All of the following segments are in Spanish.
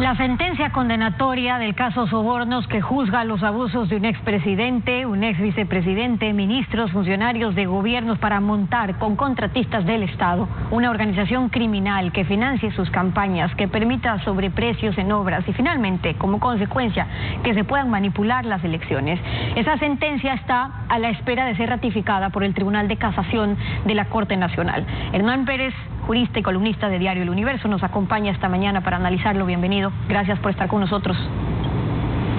La sentencia condenatoria del caso Sobornos, que juzga los abusos de un expresidente, un exvicepresidente, ministros, funcionarios de gobiernos para montar con contratistas del Estado una organización criminal que financie sus campañas, que permita sobreprecios en obras y finalmente, como consecuencia, que se puedan manipular las elecciones. Esa sentencia está a la espera de ser ratificada por el Tribunal de Casación de la Corte Nacional. Hernán Pérez, jurista y columnista de Diario El Universo, nos acompaña esta mañana para analizarlo. Bienvenido. Gracias por estar con nosotros.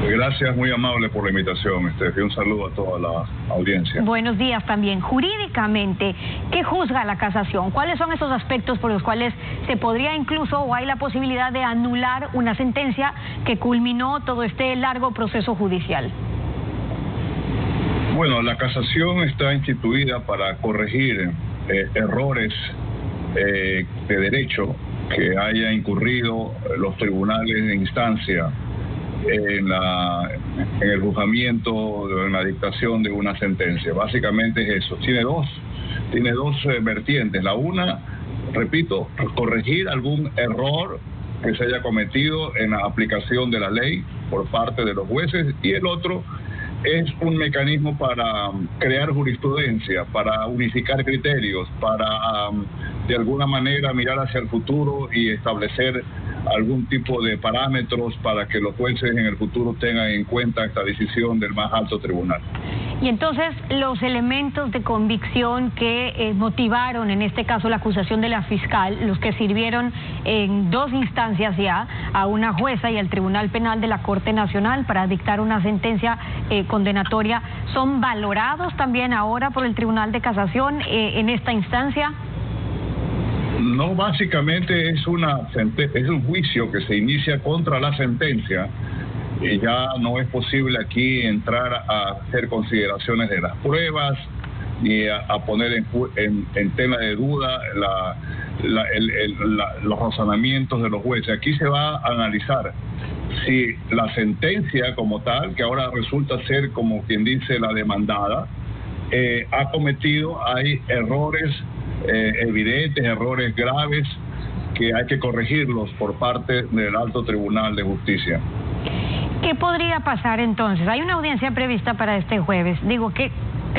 Gracias, muy amable por la invitación, y un saludo a toda la audiencia. Buenos días también. Jurídicamente, ¿qué juzga la casación? ¿Cuáles son esos aspectos por los cuales se podría incluso o hay la posibilidad de anular una sentencia que culminó todo este largo proceso judicial? Bueno, la casación está instituida para corregir errores de derecho que haya incurrido los tribunales de instancia en el juzgamiento, en la dictación de una sentencia. Básicamente es eso. Tiene dos vertientes. La una, repito, corregir algún error que se haya cometido en la aplicación de la ley por parte de los jueces, y el otro es un mecanismo para crear jurisprudencia, para unificar criterios, para de alguna manera mirar hacia el futuro y establecer algún tipo de parámetros para que los jueces en el futuro tengan en cuenta esta decisión del más alto tribunal. Y entonces, los elementos de convicción que motivaron en este caso la acusación de la fiscal, los que sirvieron en dos instancias ya, a una jueza y al Tribunal Penal de la Corte Nacional para dictar una sentencia condenatoria, ¿son valorados también ahora por el Tribunal de Casación en esta instancia? No, básicamente es un juicio que se inicia contra la sentencia. Y ya no es posible aquí entrar a hacer consideraciones de las pruebas ni a poner en tela de duda los razonamientos de los jueces. Aquí se va a analizar si la sentencia como tal, que ahora resulta ser como quien dice la demandada, hay errores evidentes, errores graves que hay que corregirlos por parte del Alto Tribunal de Justicia. ¿Qué podría pasar entonces? Hay una audiencia prevista para este jueves. Digo, ¿qué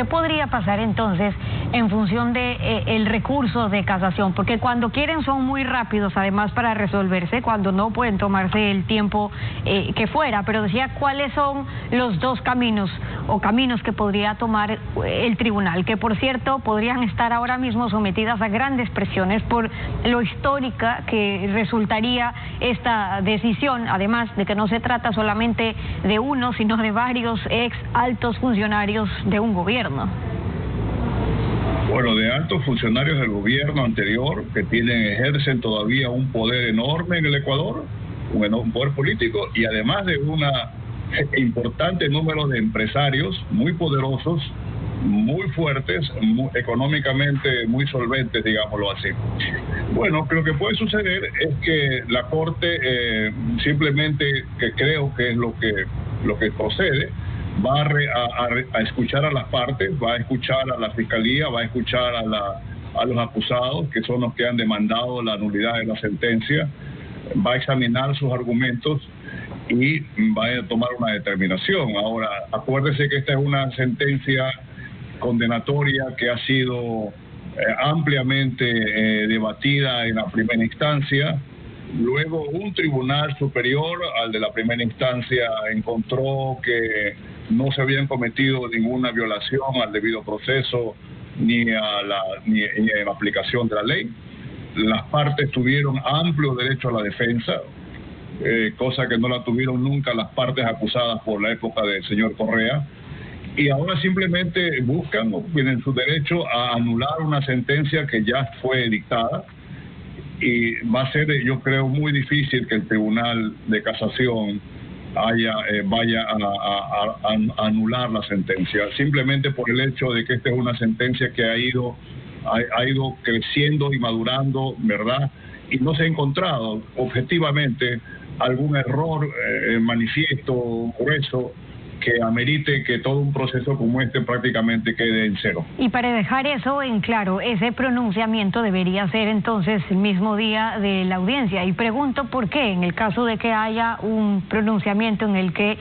podría pasar entonces en función de el recurso de casación? Porque cuando quieren son muy rápidos, además, para resolverse, cuando no pueden tomarse el tiempo que fuera. Pero decía, ¿cuáles son los dos caminos o caminos que podría tomar el tribunal? Que, por cierto, podrían estar ahora mismo sometidas a grandes presiones por lo histórica que resultaría esta decisión, además de que no se trata solamente de uno, sino de varios ex altos funcionarios de un gobierno. Bueno, de altos funcionarios del gobierno anterior que ejercen todavía un poder enorme en el Ecuador, un poder político, y además de un importante número de empresarios muy poderosos, muy fuertes, económicamente muy solventes, digámoslo así. Bueno, lo que puede suceder es que la Corte simplemente, que creo que es lo que procede, va a escuchar a las partes, va a escuchar a la Fiscalía, va a escuchar a los acusados, que son los que han demandado la nulidad de la sentencia, va a examinar sus argumentos y va a tomar una determinación. Ahora, acuérdese que esta es una sentencia condenatoria que ha sido ampliamente debatida en la primera instancia. Luego un tribunal superior al de la primera instancia encontró que no se habían cometido ninguna violación al debido proceso ni en la aplicación de la ley. Las partes tuvieron amplio derecho a la defensa, cosa que no la tuvieron nunca las partes acusadas por la época del señor Correa. Y ahora simplemente tienen su derecho a anular una sentencia que ya fue dictada. Y va a ser, yo creo, muy difícil que el Tribunal de Casación vaya a anular la sentencia, simplemente por el hecho de que esta es una sentencia que ha ido creciendo y madurando, ¿verdad? Y no se ha encontrado objetivamente algún error manifiesto, grueso, que amerite que todo un proceso como este prácticamente quede en cero. Y para dejar eso en claro, ese pronunciamiento debería ser entonces el mismo día de la audiencia. Y pregunto por qué, en el caso de que haya un pronunciamiento en el que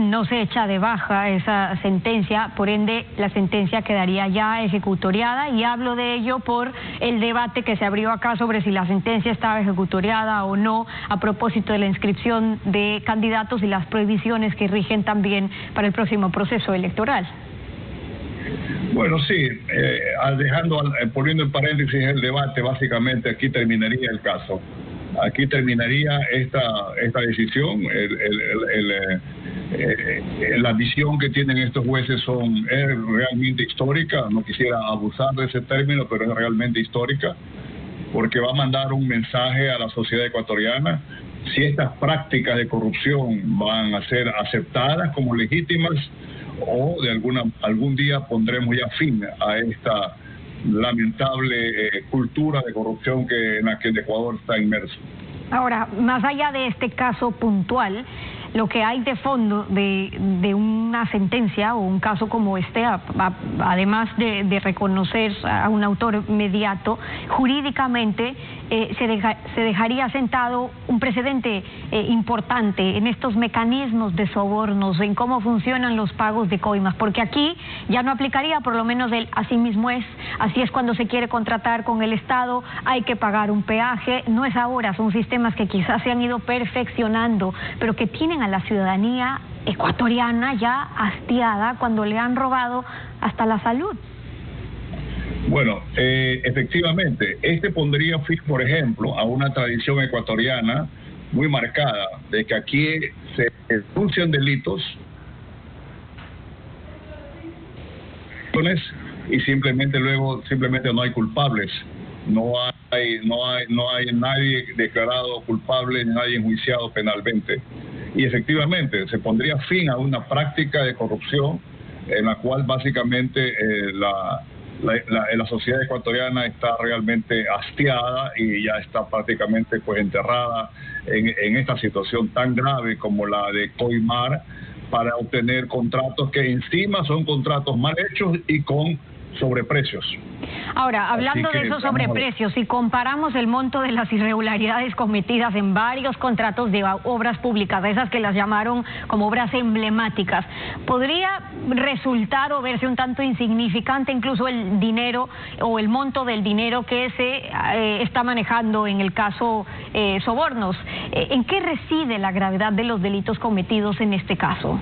no se echa de baja esa sentencia, por ende la sentencia quedaría ya ejecutoriada, y hablo de ello por el debate que se abrió acá sobre si la sentencia estaba ejecutoriada o no, a propósito de la inscripción de candidatos y las prohibiciones que rigen también para el próximo proceso electoral. Bueno, sí, poniendo en paréntesis el debate, básicamente aquí terminaría el caso. Aquí terminaría esta decisión. La visión que tienen estos jueces es realmente histórica. No quisiera abusar de ese término, pero es realmente histórica, porque va a mandar un mensaje a la sociedad ecuatoriana. Si estas prácticas de corrupción van a ser aceptadas como legítimas, o de algún día pondremos ya fin a esta lamentable cultura de corrupción en la que el Ecuador está inmerso. Ahora, más allá de este caso puntual, lo que hay de fondo de una sentencia o un caso como este, además de reconocer a un autor inmediato, jurídicamente se dejaría sentado un precedente importante en estos mecanismos de sobornos, en cómo funcionan los pagos de coimas, porque aquí ya no aplicaría por lo menos el así mismo es, así es cuando se quiere contratar con el Estado, hay que pagar un peaje, no es ahora, son sistemas que quizás se han ido perfeccionando, pero que tienen a la ciudadanía ecuatoriana ya hastiada cuando le han robado hasta la salud. Bueno, efectivamente, pondría fin, por ejemplo, a una tradición ecuatoriana muy marcada, de que aquí se denuncian delitos y simplemente no hay culpables. No hay nadie declarado culpable, nadie enjuiciado penalmente. Y efectivamente se pondría fin a una práctica de corrupción en la cual básicamente la sociedad ecuatoriana está realmente hastiada y ya está prácticamente enterrada en esta situación tan grave como la de coimar para obtener contratos que encima son contratos mal hechos y con sobreprecios. Ahora, hablando de esos sobreprecios, si comparamos el monto de las irregularidades cometidas en varios contratos de obras públicas, esas que las llamaron como obras emblemáticas, ¿podría resultar o verse un tanto insignificante incluso el dinero o el monto del dinero que se está manejando en el caso sobornos? ¿En qué reside la gravedad de los delitos cometidos en este caso?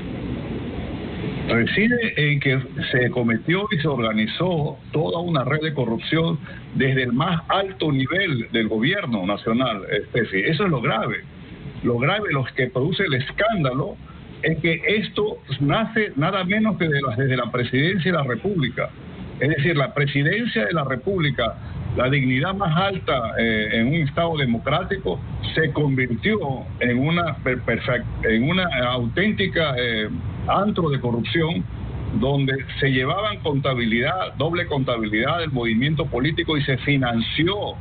Reside en que se cometió y se organizó toda una red de corrupción desde el más alto nivel del gobierno nacional. Eso es lo grave. Lo grave, lo que produce el escándalo, es que esto nace nada menos que desde la presidencia de la República. Es decir, la presidencia de la República, la dignidad más alta en un Estado democrático, se convirtió en una auténtica antro de corrupción, donde se llevaban doble contabilidad del movimiento político y se financió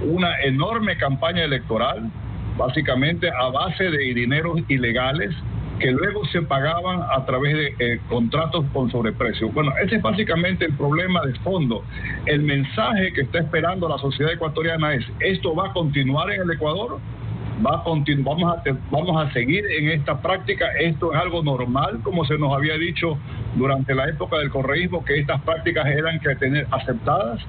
una enorme campaña electoral, básicamente a base de dineros ilegales que luego se pagaban a través de contratos con sobreprecio. Bueno, ese es básicamente el problema de fondo. El mensaje que está esperando la sociedad ecuatoriana es: ¿esto va a continuar en el Ecuador? Vamos a seguir en esta práctica. Esto es algo normal, como se nos había dicho durante la época del correísmo, que estas prácticas eran que tener aceptadas,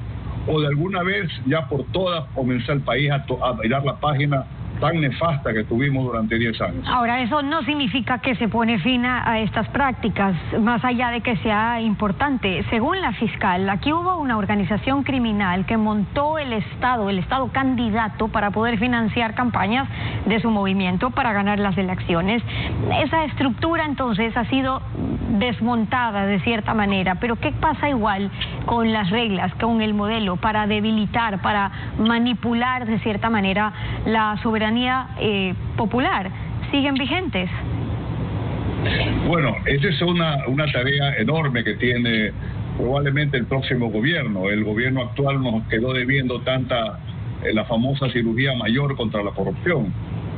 o de alguna vez ya por todas comenzar el país a mirar la página tan nefasta que tuvimos durante 10 años. Ahora, eso no significa que se pone fin a estas prácticas, más allá de que sea importante. Según la fiscal, aquí hubo una organización criminal que montó el Estado candidato para poder financiar campañas de su movimiento para ganar las elecciones. Esa estructura entonces ha sido desmontada de cierta manera, pero ¿qué pasa igual con las reglas, con el modelo para debilitar, para manipular de cierta manera la soberanía popular? ¿Siguen vigentes? Bueno, esa es una tarea enorme que tiene probablemente el próximo gobierno. El gobierno actual nos quedó debiendo la famosa cirugía mayor contra la corrupción,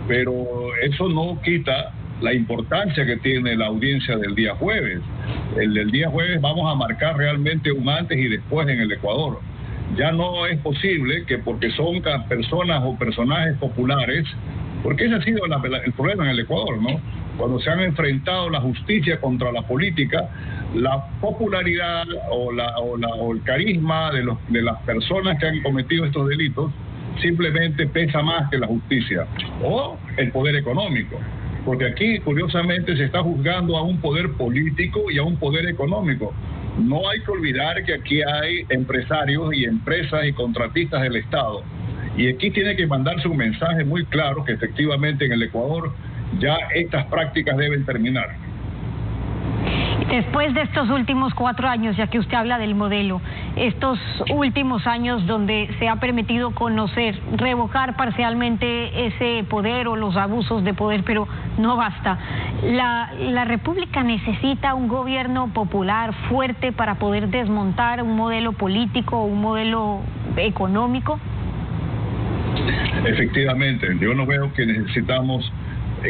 pero eso no quita la importancia que tiene la audiencia del día jueves. El del día jueves vamos a marcar realmente un antes y después en el Ecuador. Ya no es posible que porque son personas o personajes populares, porque ese ha sido el problema en el Ecuador, ¿no? Cuando se han enfrentado la justicia contra la política, la popularidad o el carisma de las personas que han cometido estos delitos simplemente pesa más que la justicia o el poder económico. Porque aquí, curiosamente, se está juzgando a un poder político y a un poder económico. No hay que olvidar que aquí hay empresarios y empresas y contratistas del Estado. Y aquí tiene que mandarse un mensaje muy claro que efectivamente en el Ecuador ya estas prácticas deben terminar. Después de estos últimos 4 años, ya que usted habla del modelo, estos últimos años donde se ha permitido conocer, revocar parcialmente ese poder o los abusos de poder, pero no basta. ¿La República necesita un gobierno popular fuerte para poder desmontar un modelo político o un modelo económico? Efectivamente, yo no veo que necesitamos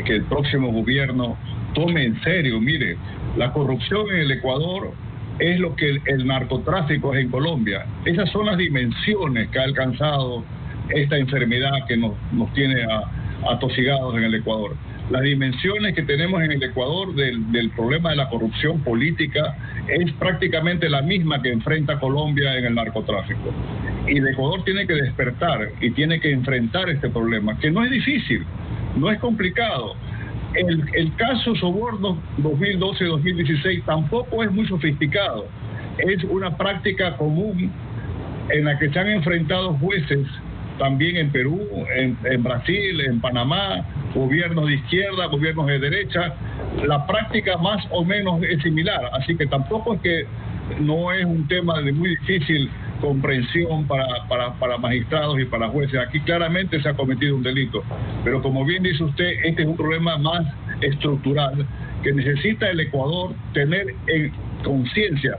que el próximo gobierno tome en serio. Mire, la corrupción en el Ecuador es lo que el narcotráfico es en Colombia. Esas son las dimensiones que ha alcanzado esta enfermedad que nos tiene atosigados en el Ecuador. Las dimensiones que tenemos en el Ecuador del problema de la corrupción política es prácticamente la misma que enfrenta Colombia en el narcotráfico. Y el Ecuador tiene que despertar y tiene que enfrentar este problema, que no es difícil, no es complicado. El caso Soborno 2012-2016 tampoco es muy sofisticado. Es una práctica común en la que se han enfrentado jueces también en Perú, en Brasil, en Panamá, gobiernos de izquierda, gobiernos de derecha. La práctica más o menos es similar, así que tampoco es que no es un tema de muy difícil comprensión para magistrados y para jueces. Aquí claramente se ha cometido un delito, pero como bien dice usted, este es un problema más estructural que necesita el Ecuador tener en conciencia.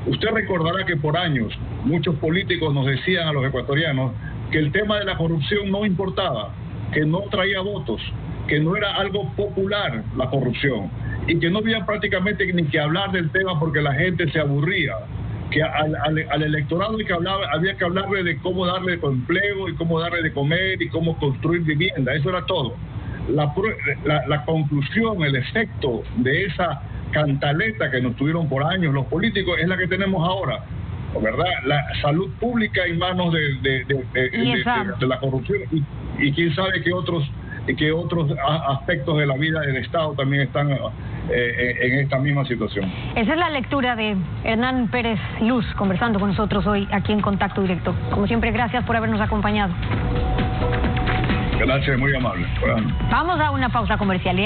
Usted recordará que por años muchos políticos nos decían a los ecuatorianos que el tema de la corrupción no importaba, que no traía votos, que no era algo popular la corrupción y que no había prácticamente ni que hablar del tema porque la gente se aburría, que al electorado había que hablarle de cómo darle empleo y cómo darle de comer y cómo construir vivienda. Eso era todo. La conclusión, el efecto de esa cantaleta que nos tuvieron por años los políticos es la que tenemos ahora, ¿verdad? La salud pública en manos de la corrupción y quién sabe qué otros aspectos de la vida del Estado también están en esta misma situación. Esa es la lectura de Hernán Pérez Luz, conversando con nosotros hoy aquí en Contacto Directo. Como siempre, gracias por habernos acompañado. Gracias, muy amable. Vamos a una pausa comercial.